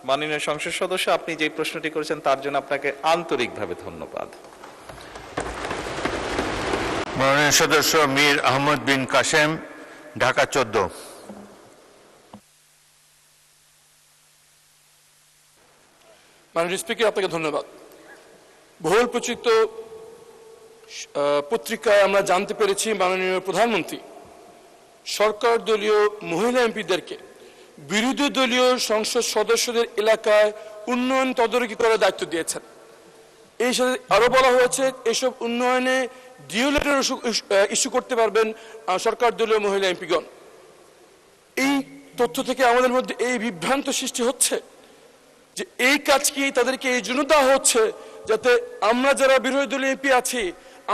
মাননীয় সংসদ সদস্য, আপনি যে প্রশ্নটি করেছেন তার জন্য আপনাকে আন্তরিকভাবে ধন্যবাদ। মাননীয় সদস্য মীর আহমদ বিন কাসেম, ঢাকা 14। মাননীয় স্পিকার, আপনাকে ধন্যবাদ। বহুল প্রচারিত পত্রিকায় আমরা জানতে পেরেছি মাননীয় প্রধানমন্ত্রী সরকার দলীয় মহিলা এমপিদেরকে বিরোধী দলীয় সংসদ সদস্যদের এলাকায় উন্নয়ন তদারকি করার দায়িত্ব দিয়েছেন। এই সাথে আরো বলা হয়েছে এসব উন্নয়নে ডিও লেটার ইস্যু করতে পারবেন সরকার দলীয় মহিলা এমপিগণ। এই তথ্য থেকে আমাদের মধ্যে এই বিভ্রান্ত সৃষ্টি হচ্ছে যে এই কাজ কি তাদেরকে এই জন্য দেওয়া হচ্ছে যাতে আমরা যারা বিরোধী দলীয় এমপি আছি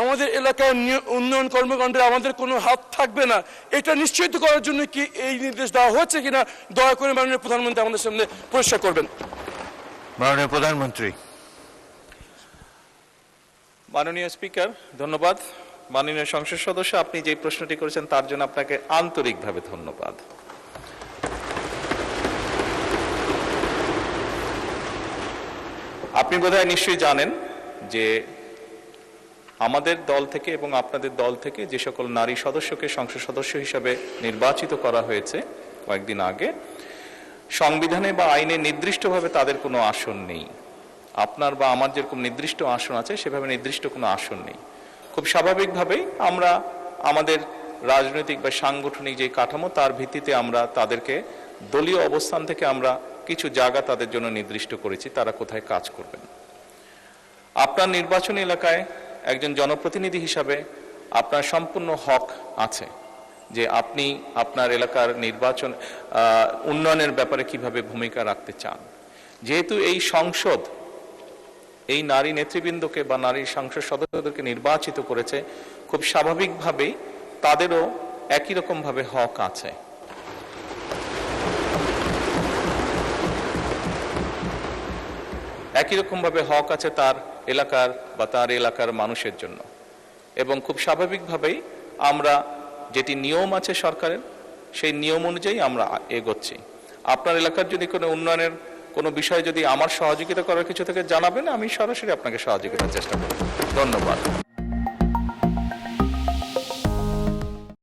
আমাদের এলাকায় উন্নয়ন কর্মকাণ্ডে আমাদের কোনো হাত থাকবে না, এটা নিশ্চিত করার জন্য কি এই নির্দেশ দেওয়া হচ্ছে কিনা দয়া করে মাননীয় প্রধানমন্ত্রী আমাদের সামনে পরিষ্কার করবেন। মাননীয় প্রধানমন্ত্রী। মাননীয় স্পিকার, ধন্যবাদ। মাননীয় সংসদ সদস্য, আপনি যে প্রশ্নটি করেছেন তার জন্য আপনাকে আন্তরিকভাবে ধন্যবাদ। আপনি বোধহয় নিশ্চয়ই জানেন যে আমাদের দল থেকে এবং আপনাদের দল থেকে যে সকল নারী সদস্যকে সংসদ সদস্য হিসেবে নির্বাচিত করা হয়েছে কয়েকদিন আগে, সংবিধানে বা আইনে নির্দিষ্টভাবে তাদের কোনো আসন নেই। আপনার বা আমার যেরকম নির্দিষ্ট আসন আছে সেভাবে নির্দিষ্ট কোনো আসন নেই। খুব স্বাভাবিকভাবেই আমরা আমাদের রাজনৈতিক বা সাংগঠনিক যে কাঠামো তার ভিত্তিতে আমরা তাদেরকে দলীয় অবস্থান থেকে আমরা কিছু জায়গা তাদের জন্য নির্দিষ্ট করেছি তারা কোথায় কাজ করবেন। আপনার নির্বাচনী এলাকায় একজন জনপ্রতিনিধি হিসাবে আপনার সম্পূর্ণ হক আছে যে আপনি আপনার এলাকার নির্বাচন উন্নয়নের ব্যাপারে কিভাবে ভূমিকা রাখতে চান। যেহেতু এই সংসদ এই নারী নেতৃবৃন্দকে বা নারী সংসদ সদস্যদেরকে নির্বাচিত করেছে, খুব স্বাভাবিকভাবেই তাদেরও একই রকম ভাবে হক আছে। একই রকম ভাবে হক আছে তার এলাকার বা তার এলাকার মানুষের জন্য, এবং খুব স্বাভাবিকভাবেই আমরা যেটি নিয়ম আছে সরকারের সেই নিয়ম অনুযায়ী আমরা এগোচ্ছি। আপনার এলাকার যদি কোনো উন্নয়নের কোনো বিষয় যদি আমার সহযোগিতা করার কিছু থেকে জানাবেন, আমি সরাসরি আপনাকে সহযোগিতার চেষ্টা করব। ধন্যবাদ।